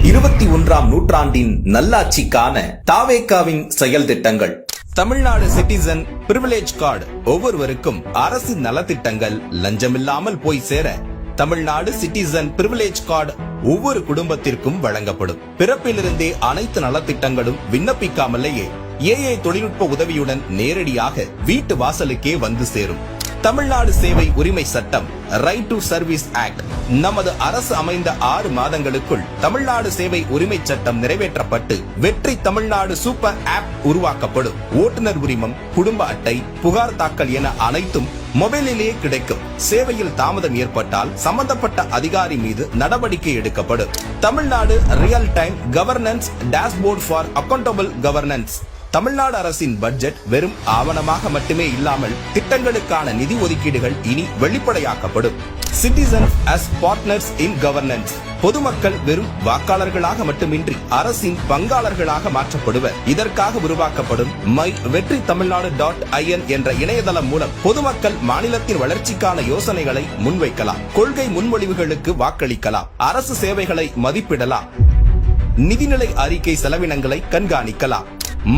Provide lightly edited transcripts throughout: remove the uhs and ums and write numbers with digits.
21ஆம் நூற்றாண்டின் நல்லாட்சிக்கான தாவேகாவின் செயல் திட்டங்கள். தமிழ்நாடு சிட்டிசன் பிரிவிலேஜ் கார்டு ஒவ்வொருவருக்கும் அரசு நலத்திட்டங்கள் லஞ்சமில்லாமல் போய் சேர தமிழ்நாடு சிட்டிசன் பிரிவிலேஜ் கார்டு ஒவ்வொரு குடும்பத்திற்கும் வழங்கப்படும். பிறப்பிலிருந்தே அனைத்து நலத்திட்டங்களும் விண்ணப்பிக்காமலேயே ஏஐ தொழில்நுட்ப உதவியுடன் நேரடியாக வீட்டு வாசலுக்கே வந்து சேரும். தமிழ்நாடு சேவை உரிமை சட்டம் ரைட் டு சர்வீஸ் ஆக்ட் நமது அரசு அமைந்த 6 மாதங்களுக்குள் தமிழ்நாடு சேவை உரிமை சட்டம் நிறைவேற்றப்பட்டு வெற்றி தமிழ்நாடு சூப்பர் ஆப் உருவாக்கப்படும். ஓட்டுநர் உரிமம், குடும்ப அட்டை, புகார் தாக்கல் என அனைத்தும் மொபைலிலேயே கிடைக்கும். சேவையில் தாமதம் ஏற்பட்டால் சம்பந்தப்பட்ட அதிகாரி மீது நடவடிக்கை எடுக்கப்படும். Tamil Nadu real time governance dashboard for accountable governance. Tamil Nadu அரசின் பட்ஜெட் வெறும் ஆவணமாக மட்டுமே இல்லாமல் திட்டங்களுக்கான நிதி ஒதுக்கீடுகள் இனி வெளிப்படையாக்கப்படும். Citizens as partners in governance. பொதுமக்கள் வெறும் வாக்காளர்களாக மட்டுமின்றி அரசின் பங்காளர்களாக மாற்றப்படுவர். இதற்காக உருவாக்கப்படும் மை வெற்றி தமிழ்நாடு .in என்ற இணையதளம் மூலம் பொதுமக்கள் மாநிலத்தின் வளர்ச்சிக்கான யோசனைகளை முன்வைக்கலாம், கொள்கை முன்மொழிவுகளுக்கு வாக்களிக்கலாம், அரசு சேவைகளை மதிப்பிடலாம், நிதிநிலை அறிக்கை செலவினங்களை கண்காணிக்கலாம்.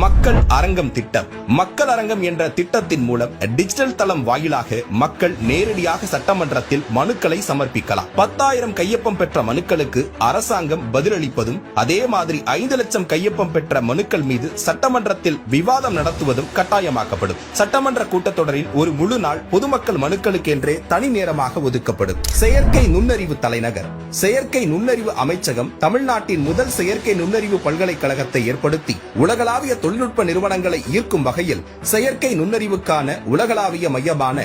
மக்கள் அரங்கம் திட்டம். மக்கள் அரங்கம் என்ற திட்டத்தின் மூலம் டிஜிட்டல் தளம் வாயிலாக மக்கள் நேரடியாக சட்டமன்றத்தில் மனுக்களை சமர்ப்பிக்கலாம். 10,000 கையொப்பம் பெற்ற மனுக்களுக்கு அரசாங்கம் பதிலளிப்பதும், அதே மாதிரி 5 லட்சம் கையொப்பம் பெற்ற மனுக்கள் மீது சட்டமன்றத்தில் விவாதம் நடத்துவதும் கட்டாயமாக்கப்படும். சட்டமன்ற கூட்டத்தொடரில் ஒரு முழு நாள் பொதுமக்கள் மனுக்களுக்கு என்றே தனி நேரமாக ஒதுக்கப்படும். செயற்கை நுண்ணறிவு தலைநகர். செயற்கை நுண்ணறிவு அமைச்சகம் தமிழ்நாட்டின் முதல் செயற்கை நுண்ணறிவு பல்கலைக்கழகத்தை ஏற்படுத்தி உலகளாவிய தொழில்நுட்ப நிறுவனங்களை ஈர்க்கும் வகையில் செயற்கை நுண்ணறிவுக்கான உலகளாவிய மையமான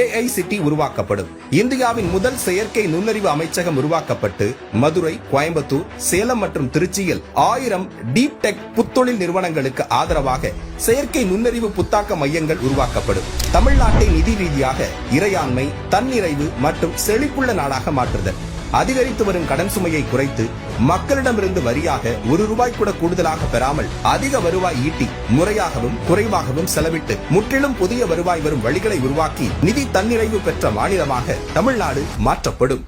AICT உருவாக்கப்படும். இந்தியாவின் முதல் செயற்கை நுண்ணறிவு அமைச்சகம் உருவாக்கப்பட்டு மதுரை, கோயம்புத்தூர், சேலம் மற்றும் திருச்சியில் 1000 டீப் டெக் புத்தொழில் நிறுவனங்களுக்கு ஆதரவாக செயற்கை நுண்ணறிவு புத்தாக்க மையங்கள் உருவாக்கப்படும். தமிழ்நாட்டை நிதி ரீதியாக இறையாண்மை, தன்னிறைவு மற்றும் செழிப்புள்ள நாடாக மாற்றுதல். அதிகரித்து வரும் கடன் சுமையை குறைத்து மக்களிடமிருந்து வரியாக ₹1 கூட கூடுதலாக பெறாமல் அதிக வருவாய் ஈட்டி முறையாகவும் குறைவாகவும் செலவிட்டு முற்றிலும் புதிய வருவாய் வரும் வழிகளை உருவாக்கி நிதி தன்னிறைவு பெற்ற மாநிலமாக தமிழ்நாடு மாற்றப்படும்.